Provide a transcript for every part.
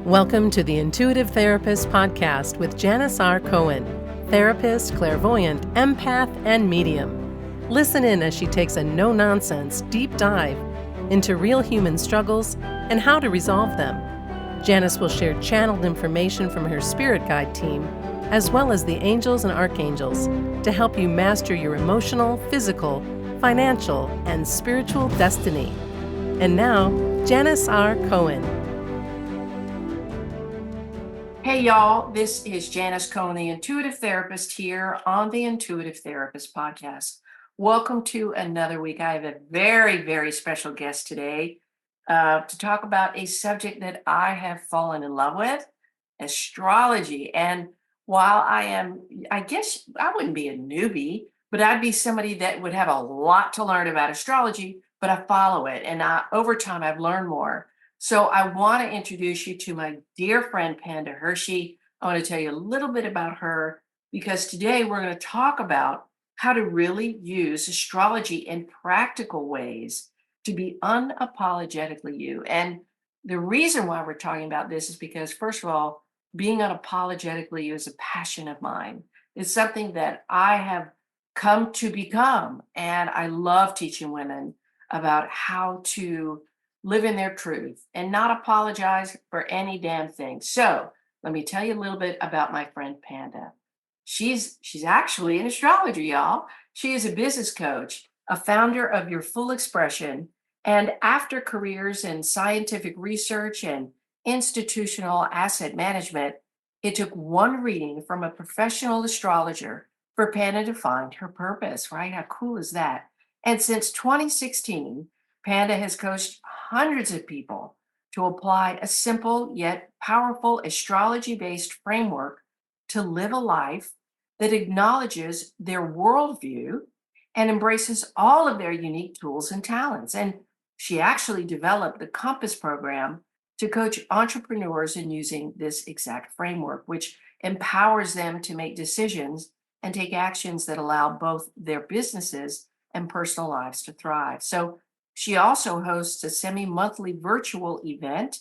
Welcome to the Intuitive Therapist Podcast with Janis R. Cohen, therapist, clairvoyant, empath, and medium. Listen in as she takes a no-nonsense deep dive into real human struggles and how to resolve them. Janis will share channeled information from her spirit guide team, as well as the angels and archangels, to help you master your emotional, physical, financial, and spiritual destiny. And now, Janis R. Cohen. Hey y'all, this is Janis Cohen, the Intuitive Therapist here on the Intuitive Therapist Podcast. Welcome to another week. I have a very, very special guest today to talk about a subject that I have fallen in love with, astrology. And while I guess I wouldn't be a newbie, but I'd be somebody that would have a lot to learn about astrology, but I follow it. And over time, I've learned more. So I want to introduce you to my dear friend, Panda Hershey. I want to tell you a little bit about her because today we're going to talk about how to really use astrology in practical ways to be unapologetically you. And the reason why we're talking about this is because, first of all, being unapologetically you is a passion of mine. It's something that I have come to become. And I love teaching women about how to live in their truth and not apologize for any damn thing. So let me tell you a little bit about my friend Panda. She's actually an astrologer, y'all. She is a business coach, a founder of Your Full Expression, and after careers in scientific research and institutional asset management, it took one reading from a professional astrologer for Panda to find her purpose, right? How cool is that? And since 2016, Panda has coached hundreds of people to apply a simple yet powerful astrology-based framework to live a life that acknowledges their worldview and embraces all of their unique tools and talents. And she actually developed the Compass program to coach entrepreneurs in using this exact framework, which empowers them to make decisions and take actions that allow both their businesses and personal lives to thrive. So she also hosts a semi-monthly virtual event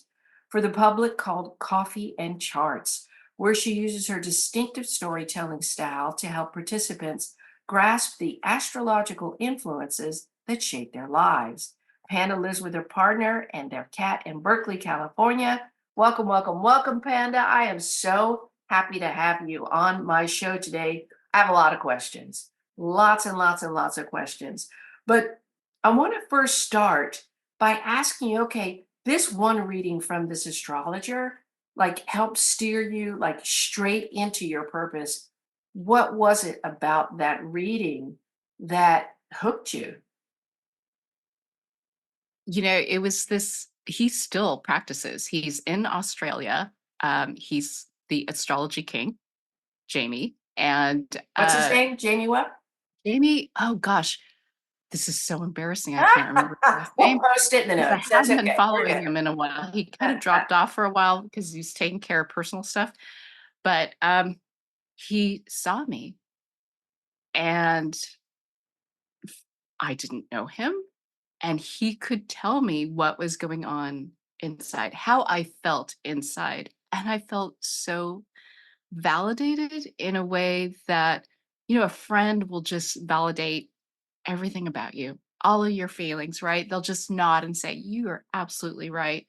for the public called Coffee and Charts, where she uses her distinctive storytelling style to help participants grasp the astrological influences that shape their lives. Panda lives with her partner and their cat in Berkeley, California. Welcome, welcome, welcome, Panda. I am so happy to have you on my show today. I have a lot of questions, lots and lots and lots of questions. But I want to first start by asking you, okay, this one reading from this astrologer, like helped steer you like straight into your purpose. What was it about that reading that hooked you? It was this, he still practices. He's in Australia. He's the astrology king, Jamie. And What's his name? Jamie what? Jamie, oh gosh, this is so embarrassing. I can't remember his last We'll name. post it in the I notes. That's haven't been okay. following him in a while. He kind of dropped off for a while because he's taking care of personal stuff. But he saw me and I didn't know him. And he could tell me what was going on inside, how I felt inside. And I felt so validated in a way that, a friend will just validate everything about you, all of your feelings, right? They'll just nod and say, you are absolutely right.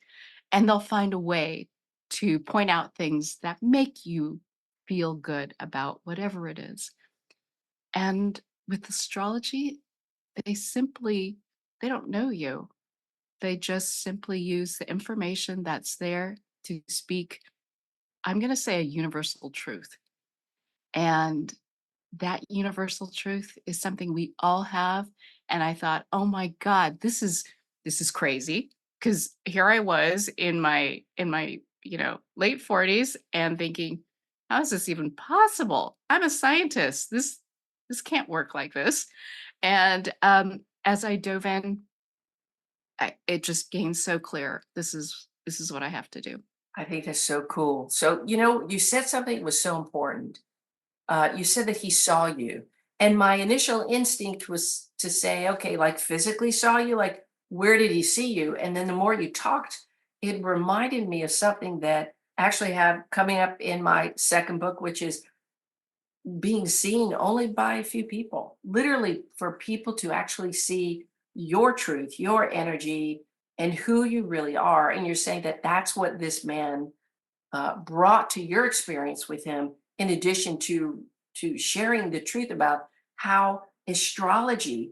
And they'll find a way to point out things that make you feel good about whatever it is. And with astrology, they simply, they don't know you. They just simply use the information that's there to speak, I'm going to say, a universal truth. And that universal truth is something we all have. And I thought, oh my God, this is crazy. Because here I was in my late 40s and thinking, how is this even possible? I'm a scientist. This can't work like this. And as I dove in, it just gained so clear. This is what I have to do. I think that's so cool. So, you said something that was so important. You said that he saw you. And my initial instinct was to say, okay, like physically saw you, like where did he see you? And then the more you talked, it reminded me of something that actually have coming up in my second book, which is being seen only by a few people, literally for people to actually see your truth, your energy, and who you really are. And you're saying that that's what this man brought to your experience with him, in addition to sharing the truth about how astrology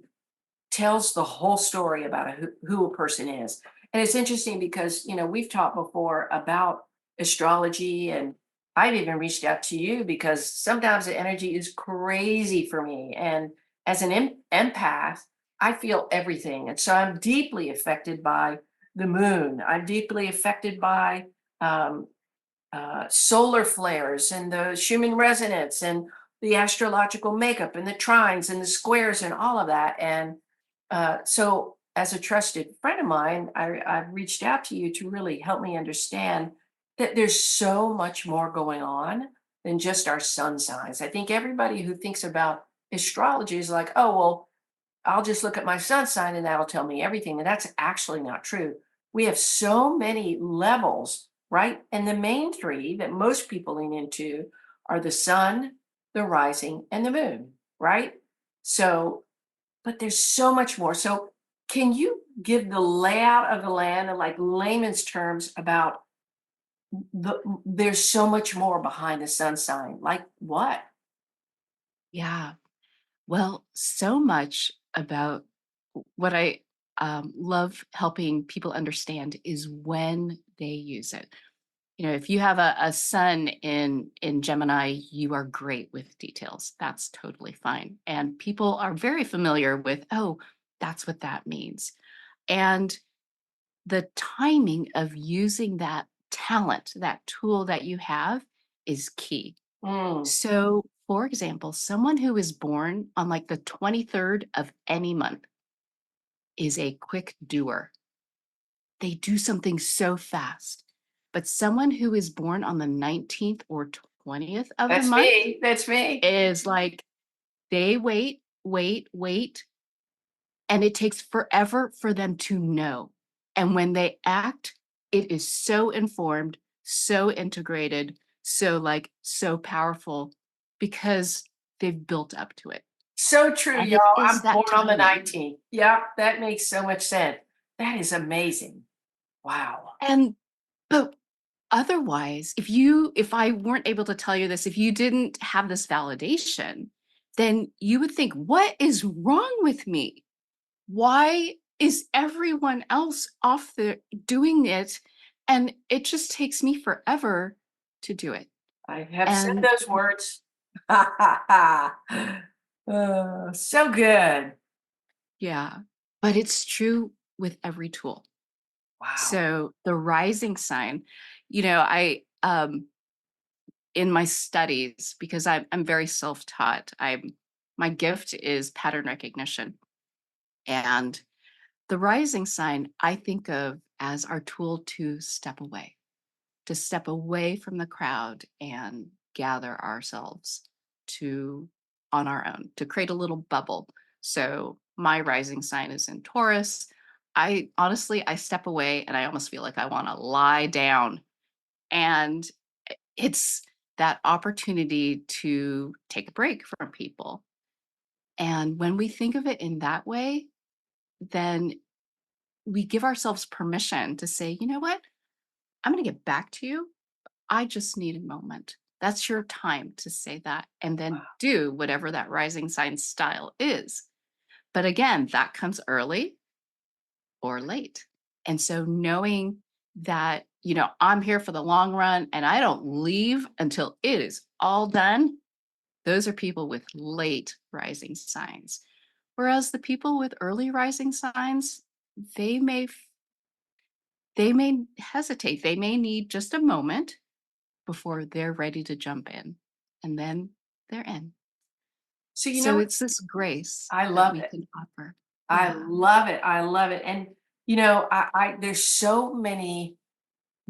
tells the whole story about who a person is. And it's interesting because, we've talked before about astrology, and I've even reached out to you because sometimes the energy is crazy for me. And as an empath, I feel everything. And so I'm deeply affected by the moon. I'm deeply affected by um, solar flares and the Schumann resonance and the astrological makeup and the trines and the squares and all of that. And so, as a trusted friend of mine, I've reached out to you to really help me understand that there's so much more going on than just our sun signs. I think everybody who thinks about astrology is like, oh, well, I'll just look at my sun sign and that'll tell me everything. And that's actually not true. We have so many levels, right? And the main three that most people lean into are the sun, the rising, and the moon, right? So, but there's so much more. So, can you give the layout of the land in like layman's terms about there's so much more behind the sun sign? Like what? Yeah. Well, so much about what I love helping people understand is when they use it. If you have a sun in Gemini, you are great with details. That's totally fine. And people are very familiar with, oh, that's what that means. And the timing of using that talent, that tool that you have is key. Mm, So, for example, someone who is born on like the 23rd of any month is a quick doer. They do something so fast. But someone who is born on the 19th or 20th of the that's month me. That's me. is like they wait, wait, wait, and it takes forever for them to know. And when they act, it is so informed, so integrated, so powerful because they've built up to it. So true, And y'all. it is I'm that born on the timing. 19th. Yeah, that makes so much sense. That is amazing. Wow. And but otherwise, if I weren't able to tell you this, if you didn't have this validation, then you would think, what is wrong with me? Why is everyone else off there doing it? And it just takes me forever to do it. I have said And those words. So good. yeah, but it's true with every tool. Wow. So the rising sign, I in my studies, because I'm very self-taught, my gift is pattern recognition. And the rising sign I think of as our tool to step away from the crowd and gather ourselves to on our own, to create a little bubble. So my rising sign is in Taurus. I honestly, I step away and I almost feel like I want to lie down. And it's that opportunity to take a break from people. And when we think of it in that way, then we give ourselves permission to say, you know what? I'm going to get back to you. I just need a moment. That's your time to say that and then do whatever that rising sign style is. But again, that comes early or late. And so knowing that, I'm here for the long run and I don't leave until it is all done, those are people with late rising signs. Whereas the people with early rising signs, they may they may hesitate. They may need just a moment before they're ready to jump in. And then they're in. So you know So what? it's this grace I that love we it. can offer. I Yeah. love it. I love it. And I there's so many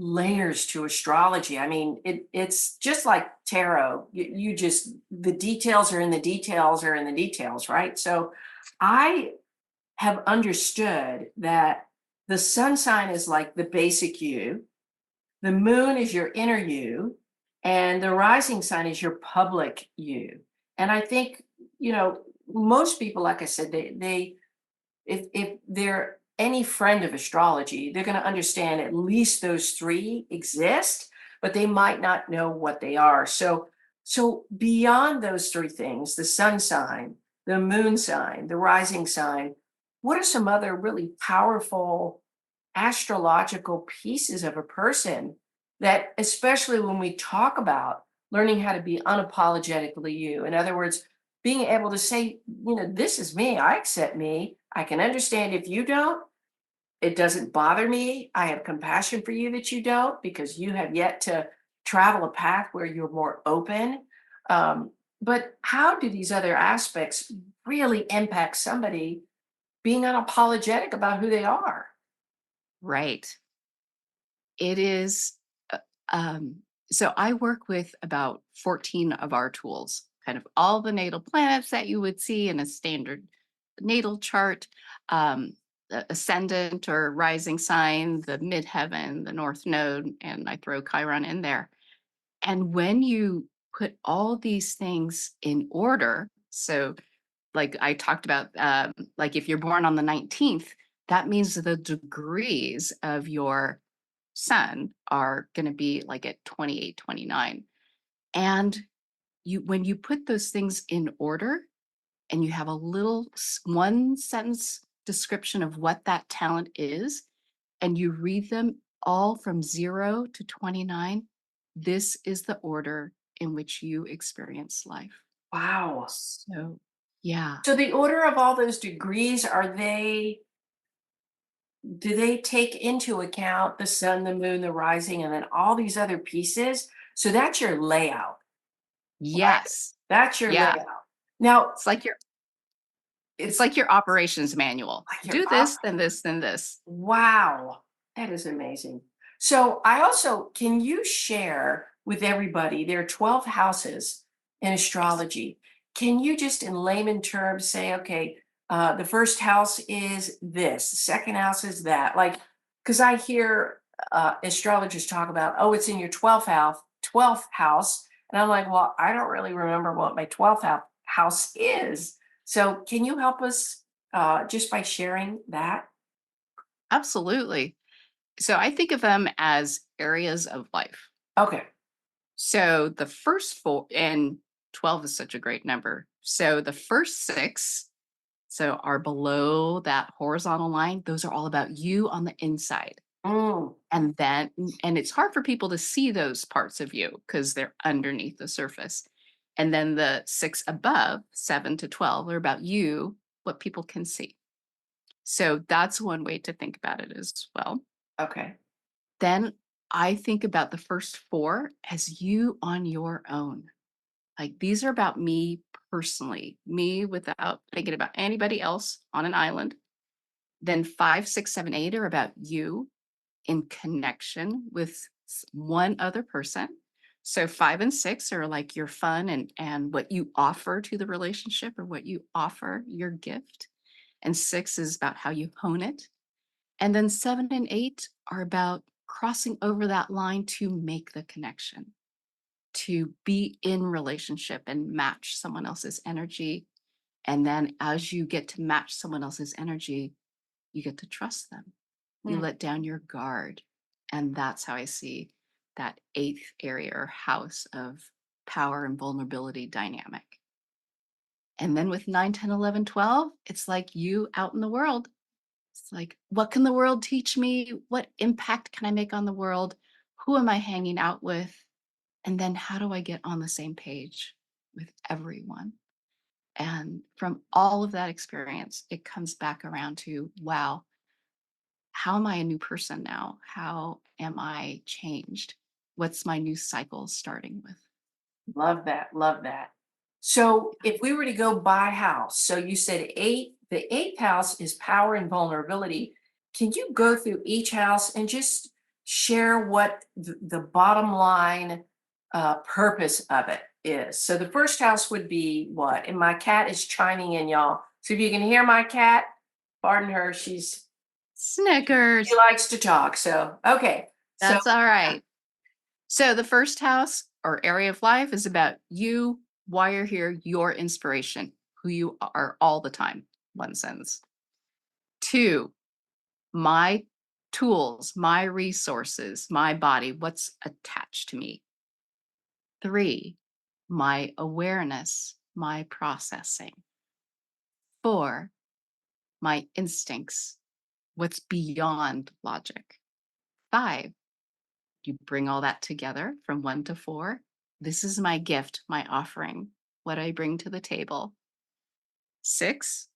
layers to astrology. I mean, it's just like tarot. You just the details are in the details are in the details, right? So I have understood that the sun sign is like the basic you, The moon is your inner you, and the rising sign is your public you. And I think, most people, like I said, they if they're any friend of astrology, they're going to understand at least those three exist, but they might not know what they are. So beyond those three things, the sun sign, the moon sign, the rising sign, what are some other really powerful astrological pieces of a person that, especially when we talk about learning how to be unapologetically you, in other words, being able to say, this is me, I accept me, I can understand if you don't, it doesn't bother me, I have compassion for you that you don't, because you have yet to travel a path where you're more open. But how do these other aspects really impact somebody being unapologetic about who they are? Right. It is. uh, Um, so I work with about 14 of our tools, kind of all the natal planets that you would see in a standard natal chart, the ascendant or rising sign, the midheaven, the north node, and I throw Chiron in there. And when you put all these things in order, so like I talked about, like if you're born on the 19th, that means the degrees of your sun are going to be like at 28, 29. And when you put those things in order and you have a little one sentence description of what that talent is, and you read them all from 0 to 29, this is the order in which you experience life. Wow. So, yeah. So the order of all those degrees, do they take into account the sun, the moon, the rising, and then all these other pieces? So that's your layout, right? Yes. That's your Yeah. layout. Now, It's like your it's it's like your operations manual. like your Do this, then this, then this. wow, that is amazing. So I also, can you share with everybody, there are 12 houses in Yes. astrology. Can you just in layman terms say, okay, the first house is this, the second house is that? Like, because I hear astrologers talk about, oh, it's in your 12th house. And I'm like, well, I don't really remember what my 12th house is. So can you help us just by sharing that? Absolutely. So I think of them as areas of life. Okay. So the first four, and 12 is such a great number. So the first six, so are below that horizontal line. Those are all about you on the inside. Mm, And it's hard for people to see those parts of you because they're underneath the surface. And then the six above, 7 to 12, are about you, what people can see. So that's one way to think about it as well. okay. Then I think about the first four as you on your own. Like these are about me personally, me without thinking about anybody else on an island. Then 5, 6, 7, 8 are about you in connection with one other person. So 5 and 6 are like your fun and what you offer to the relationship or what you offer your gift. And 6 is about how you hone it. And then 7 and 8 are about crossing over that line to make the connection, to be in relationship and match someone else's energy. And then as you get to match someone else's energy, you get to trust them. You Mm. let down your guard. And that's how I see that eighth area or house of power and vulnerability dynamic. And then with 9, 10, 11, 12, it's like you out in the world. It's like, what can the world teach me? What impact can I make on the world? Who am I hanging out with? And then how do I get on the same page with everyone? And from all of that experience, it comes back around to, wow, how am I a new person now? How am I changed? What's my new cycle starting with? Love that. Love that. So if we were to go by house, so you said eight, the eighth house is power and vulnerability. Can you go through each house and just share what the bottom line purpose of it is? So the first house would be what? And my cat is chiming in, y'all. So if you can hear my cat, pardon her, she Snickers. likes to talk. So okay. So That's all right. So the first house or area of life is about you, why you're here, your inspiration, who you are all the time, one sentence. 2, my tools, my resources, my body, what's attached to me. 3, my awareness, my processing. 4, my instincts, what's beyond logic. 5, you bring all that together from 1 to 4. This is my gift, my offering, what I bring to the table. 6,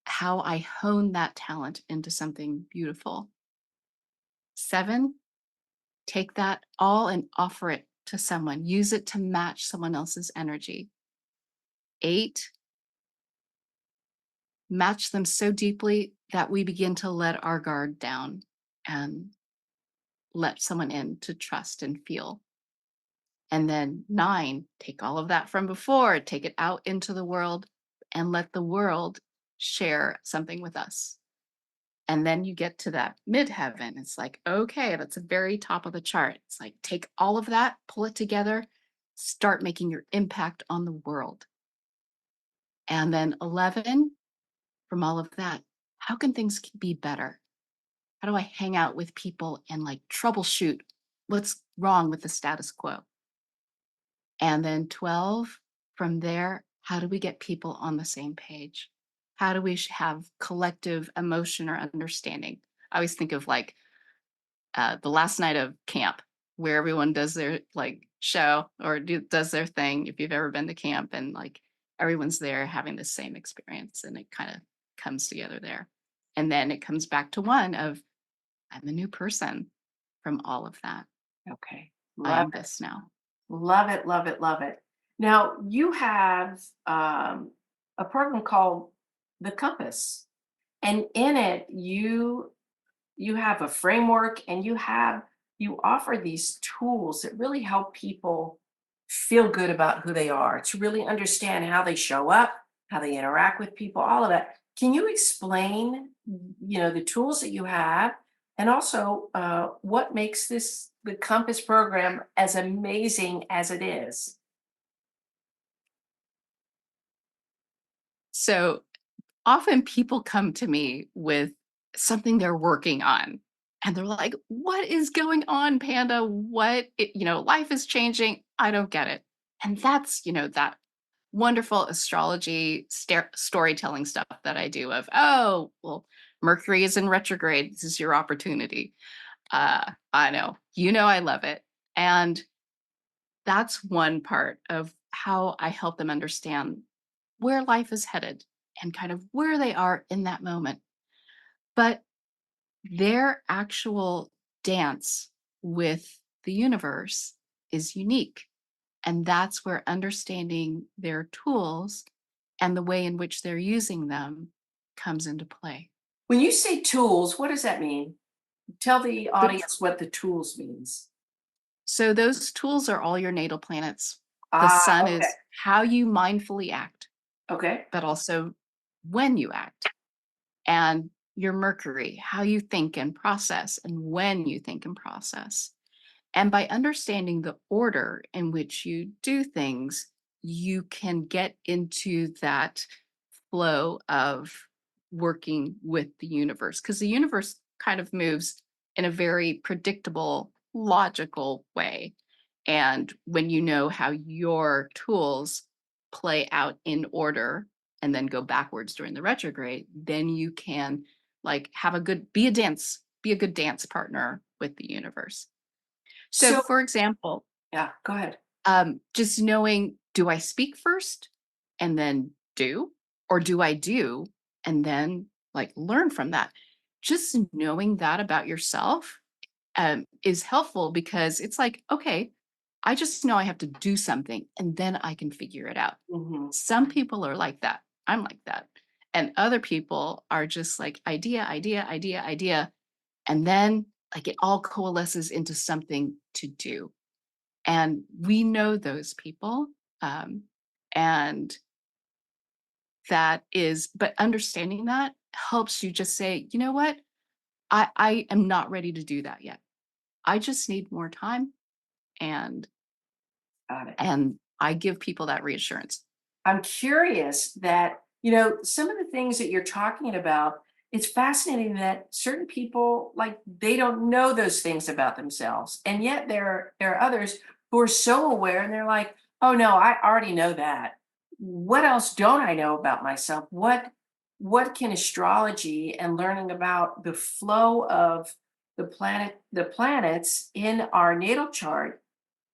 how I hone that talent into something beautiful. 7, take that all and offer it to someone, use it to match someone else's energy. 8, match them so deeply that we begin to let our guard down and let someone in to trust and feel. And then 9, take all of that from before, take it out into the world and let the world share something with us. And then you get to that midheaven. It's like, okay, that's the very top of the chart. It's like, take all of that, pull it together, start making your impact on the world. And then 11, from all of that, how can things be better? How do I hang out with people and like troubleshoot what's wrong with the status quo? And then 12, from there, how do we get people on the same page? How do we have collective emotion or understanding? I always think of like the last night of camp where everyone does their like show or does their thing. If you've ever been to camp and like everyone's there having the same experience and it kind of comes together there. And then it comes back to one of I'm a new person from all of that. Okay. I Love am it. this now. Love it. Love it. Love it. Now, you have a program called The Compass. And in it, you have a framework and you offer these tools that really help people feel good about who they are, to really understand how they show up, how they interact with people, all of that. Can you explain, the tools that you have, and also what makes the Compass program as amazing as it is? So often people come to me with something they're working on and they're like, what is going on, Panda? Life is changing. I don't get it. And that's, that wonderful astrology storytelling stuff that I do of, oh, well, Mercury is in retrograde. This is your opportunity. I know, I love it. And that's one part of how I help them understand where life is headed and kind of where they are in that moment. But their actual dance with the universe is unique. And that's where understanding their tools and the way in which they're using them comes into play. When you say tools, what does that mean? Tell the Th- audience what the tools means. So, those tools are all your natal planets. The Ah, sun okay. is how you mindfully act, Okay. but also when you act. And your Mercury, how you think and process, and when you think and process. And by understanding the order in which you do things, you can get into that flow of working with the universe because the universe kind of moves in a very predictable, logical way. And when you know how your tools play out in order and then go backwards during the retrograde, then you can like be a good dance partner with the universe. So, So, for example, yeah, go ahead. just knowing, do I speak first and then do, or do I do and then like learn from that? Just knowing that about yourself is helpful because it's like, okay, I just know I have to do something and then I can figure it out. Mhm. Some people are like that. I'm like that. And other people are just like idea, idea, idea, idea. And then like it all coalesces into something to do. And we know those people. Um, and but understanding that helps you just say, you know what? I am not ready to do that yet. I just need more time, and Got it. I give people that reassurance. I'm curious that, some of the things that you're talking about, it's fascinating that certain people, like, they don't know those things about themselves. And yet there are others who are so aware and they're like, oh no, I already know that. What else don't I know about myself? What can astrology and learning about the flow of the planets in our natal chart,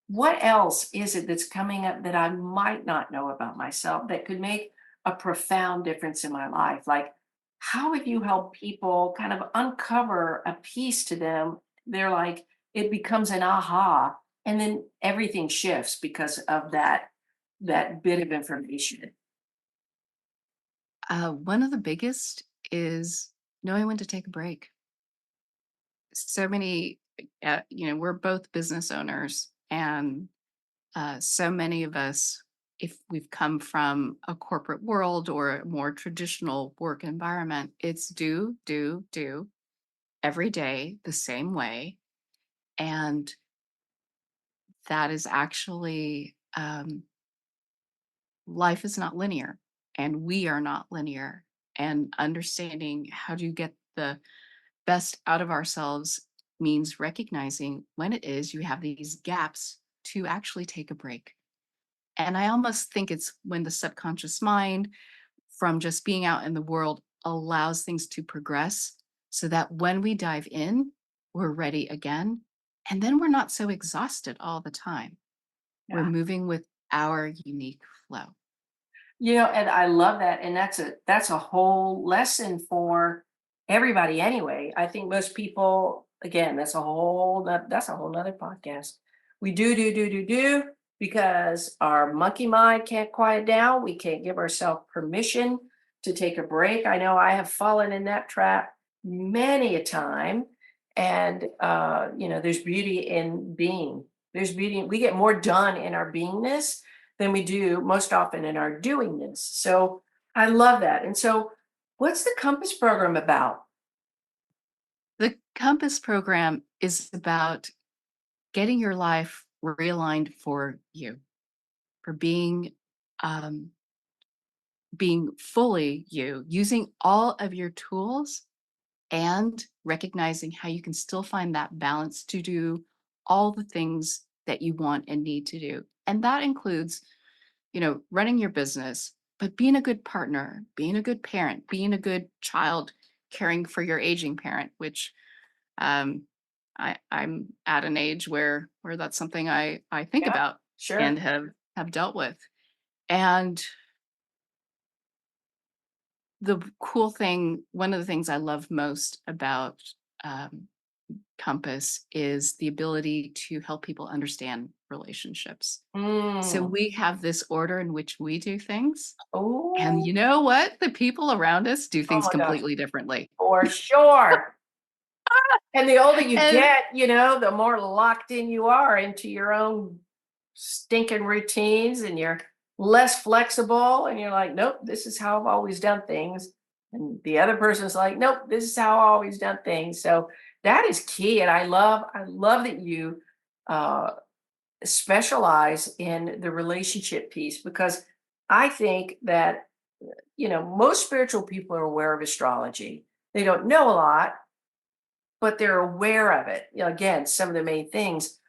what else is it that's coming up that I might not know about myself that could make a profound difference in my life? Like, how have you helped people kind of uncover a piece to them? They're like, it becomes an aha, and then everything shifts because of that bit of information. One of the biggest is knowing when to take a break. So many, we're both business owners, and so many of us, if we've come from a corporate world or a more traditional work environment, it's do, do, do every day the same way. And that is actually, life is not linear, and we are not linear. And understanding how to get the best out of ourselves means recognizing when it is you have these gaps to actually take a break. And I almost think it's when the subconscious mind, from just being out in the world, allows things to progress so that when we dive in, we're ready again. And then we're not so exhausted all the time. We're Yeah. moving with our unique flow. And I love that, and that's a whole lesson for everybody anyway. I think most people, again, that's a whole nother podcast. We do because our monkey mind can't quiet down. We can't give ourselves permission to take a break. I know I have fallen in that trap many a time, and there's beauty in being. There's beauty. We get more done in our beingness than we do most often in our doingness. So I love that. And so, what's the Compass program about? The Compass program is about getting your life realigned for you, for um, being fully you, using all of your tools and recognizing how you can still find that balance to do all the things that you want and need to do. And that includes, running your business, but being a good partner, being a good parent, being a good child, caring for your aging parent, which um, I'm at an age where that's something I think Yeah, about and sure. have dealt with. And the cool thing, one of the things I love most about um, Compass is the ability to help people understand relationships. So Mm. we have this order in which we do things. And Oh, you know what? The people around us do oh things my gosh, completely differently. for sure. And the older you And get, the more locked in you are into your own stinking routines, and you're less flexible. And you're like, nope, this is how I've always done things. And the other person's like, nope, this is how I've always done things. So that is key. And I love that you uh, specialize in the relationship piece, because I think that, most spiritual people are aware of astrology. They don't know a lot, but they're aware of it. Again, some of the main things.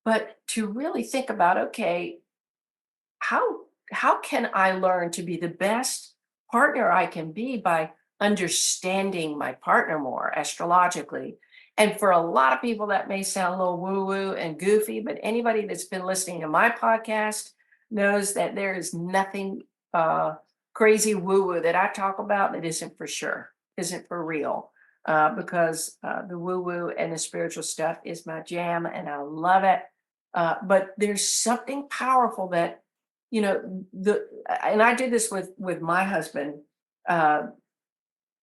But to really think about, okay, how how can I learn to be the best partner I can be by understanding my partner more astrologically? And for a lot of people, that may sound a little woo-woo and goofy, but anybody that's been listening to my podcast knows that there is nothing uh, crazy woo-woo that I talk about that isn't for sure, isn't for real. Because the woo-woo and the spiritual stuff is my jam, and I love it. But there's something powerful that, the and I did this with my husband. uh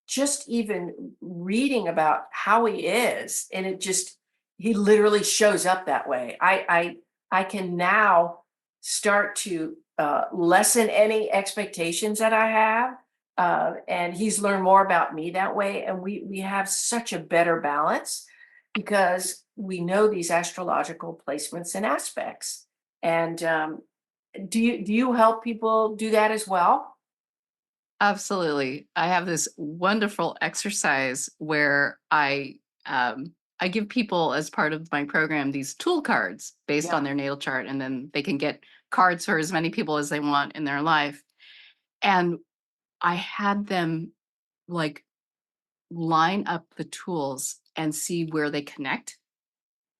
just even reading about how he is, and it just, he literally shows up that way. I can now start to lessen any expectations that I have, and he's learned more about me that way, and we have such a better balance. because we know these astrological placements and aspects. And do you help people do that as well? Absolutely. I have this wonderful exercise where I give people as part of my program these tool cards based Yeah. on their natal chart, and then they can get cards for as many people as they want in their life. And I had them like line up the tools and see where they connect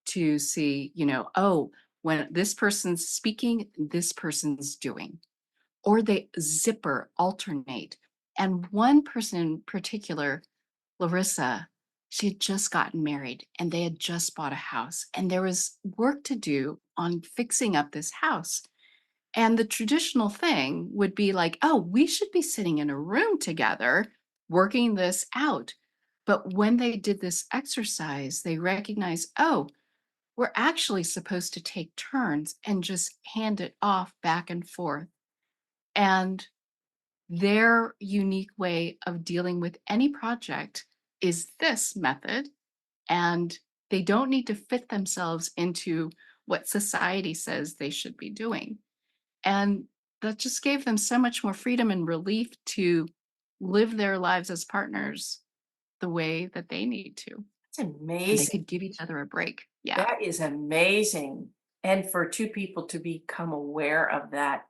to see, oh, when this person's speaking, this person's doing, or they zipper alternate. And one person in particular, Larissa, she had just gotten married and they had just bought a house, and there was work to do on fixing up this house. And the traditional thing would be like, oh, we should be sitting in a room together working this out. But when they did this exercise, they recognized, oh, we're actually supposed to take turns and just hand it off back and forth. And their unique way of dealing with any project is this method. And they don't need to fit themselves into what society says they should be doing. And that just gave them so much more freedom and relief to live their lives as partners the way that they need to. It's And they amazing. could give each other a break. Yeah. That is amazing. And for two people to become aware of that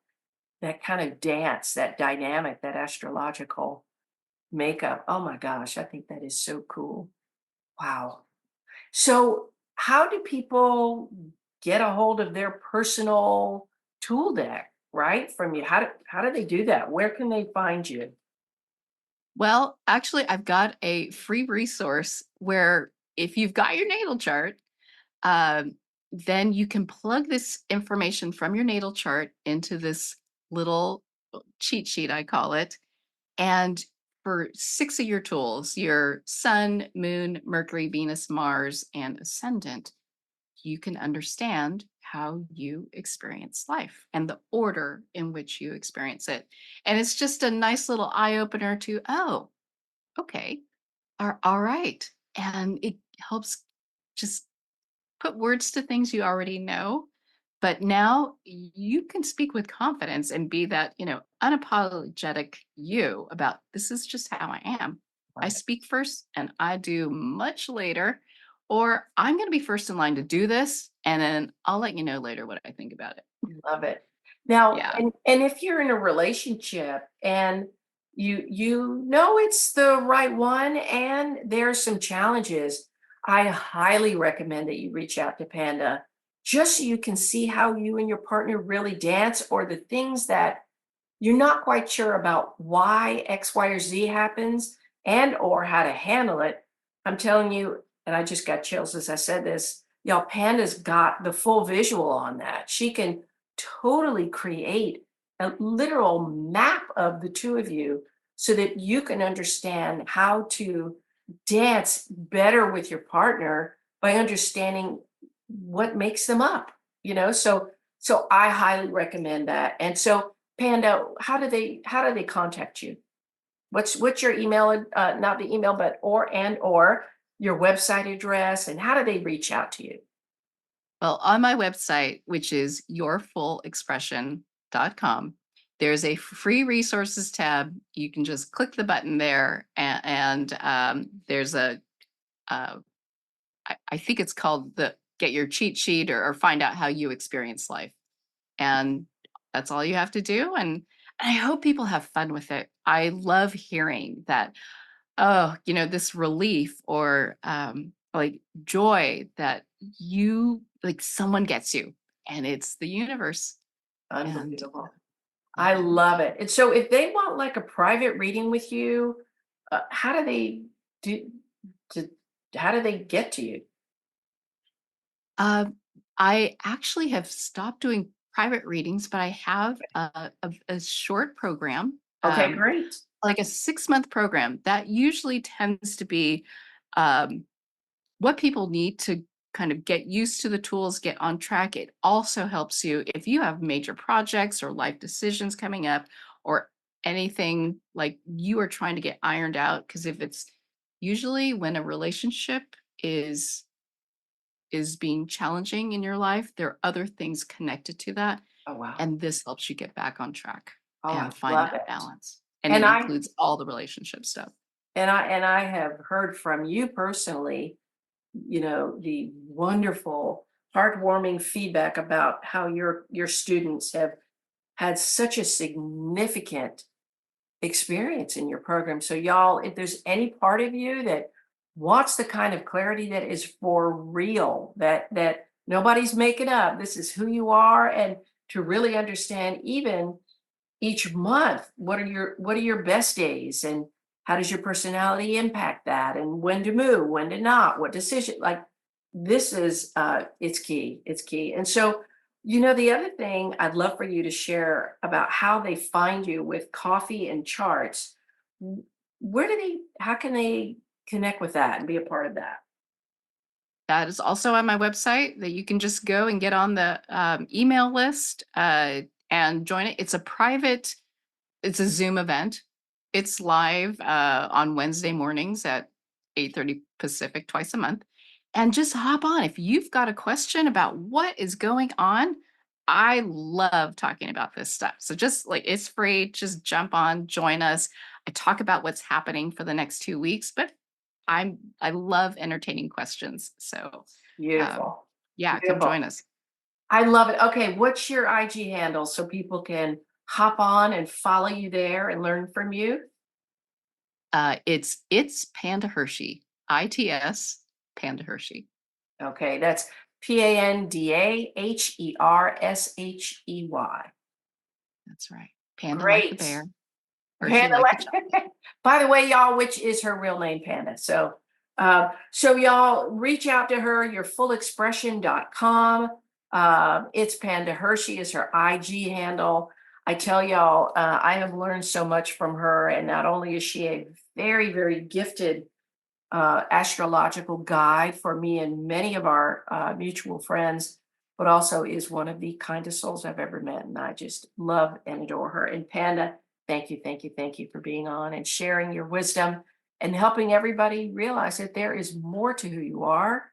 kind of dance, that dynamic, that astrological makeup. Oh my gosh, I think that is so cool. Wow. So, how do people get a hold of their personal tool deck, right? From you? How do they do that? Where can they find you? Well, actually, I've got a free resource where if you've got your natal chart, um, then you can plug this information from your natal chart into this little cheat sheet, I call it. And for six of your tools, your sun, moon, Mercury, Venus, Mars, and ascendant, you can understand how you experience life and the order in which you experience it. And it's just a nice little eye opener to, oh, okay, all right. And it helps just put words to things you already know. But now you can speak with confidence and be that, unapologetic you about this is just how I am. I Right. speak first and I do much later, or I'm going to be first in line to do this. And then I'll let you know later what I think about it. Love it. Now, Yeah. and if you're in a relationship and you know it's the right one and there's some challenges, I highly recommend that you reach out to Panda just so you can see how you and your partner really dance, or the things that you're not quite sure about why X, Y, or Z happens, and or how to handle it. I'm telling you, and I just got chills as I said this, y'all, Panda's got the full visual on that. She can totally create a literal map of the two of you so that you can understand how to dance better with your partner by understanding what makes them up, so I highly recommend that. And so, Panda, how do they contact you? What's your email? Not the email, but or your website address, and how do they reach out to you? Well, on my website, which is yourfullexpression.com, there's a free resources tab. You can just click the button there, and there's uh, I think it's called the get your cheat sheet, or find out how you experience life. And that's all you have to do. And I hope people have fun with it. I love hearing that, oh, this relief or like joy that you like someone gets you, and it's the universe. And Unbelievable. I yeah. love it. And so, if they want like a private reading with you, how do they do? To, how do they get to you? Um, I actually have stopped doing private readings, but I have a short program, Okay, great. like a 6-month program that usually tends to be um, what people need to kind of get used to the tools, get on track. It also helps you if you have major projects or life decisions coming up, or anything like you are trying to get ironed out. Because if it's usually when a relationship is is being challenging in your life, there are other things connected to that. Oh, wow. And this helps you get back on track Oh, I and find love that it. balance. And And it I includes all the relationship stuff. and I have heard from you personally, the wonderful, heartwarming feedback about how your students have had such a significant experience in your program. So y'all, if there's any part of you that wants the kind of clarity that is for real, that nobody's making up, this is who you are, and to really understand even each month, what are your best days, and how does your personality impact that, and when to move, when to not, what decision, like, this is it's key. And so, the other thing I'd love for you to share about how they find you with coffee and charts. Where do they how can they connect with that and be a part of that? That is also on my website that you can just go and get on the email list and join it. It's a Zoom event. It's live on Wednesday mornings at 8:30 Pacific twice a month. And just hop on. If you've got a question about what is going on, I love talking about this stuff. So just like it's free, just jump on, join us. I talk about what's happening for the next 2 weeks, but I love entertaining questions. So um, Beautiful. yeah, come Beautiful. join us. I love it. Okay, what's your IG handle so people can hop on and follow you there and learn from you? It's Panda Hershey, ITS Panda Hershey. Okay, that's PandaHershey. That's right. Panda like the Great. bear, Hershey Panda. like the chocolate. By the way, y'all, which is her real name, Panda. So y'all reach out to her, yourfullexpression.com. It's Panda Hershey is her IG handle. I tell y'all, I have learned so much from her, and not only is she a very, very gifted astrological guide for me and many of our mutual friends, but also is one of the kindest souls I've ever met. And I just love and adore her. And Panda, thank you, thank you, thank you for being on and sharing your wisdom and helping everybody realize that there is more to who you are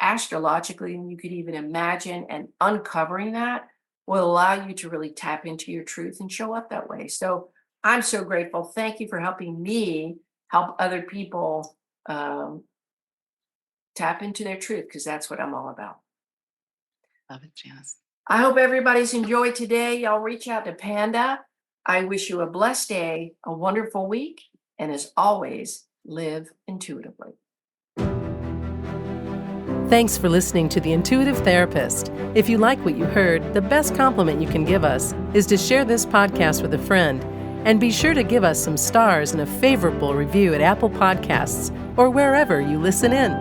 astrologically than you could even imagine. And uncovering that will allow you to really tap into your truth and show up that way. So I'm so grateful. Thank you for helping me help other people um, tap into their truth, because that's what I'm all about. Love it, Janice. I hope everybody's enjoyed today. Y'all reach out to Panda. I wish you a blessed day, a wonderful week, and as always, live intuitively. Thanks for listening to The Intuitive Therapist. If you like what you heard, the best compliment you can give us is to share this podcast with a friend. And be sure to give us some stars and a favorable review at Apple Podcasts or wherever you listen in.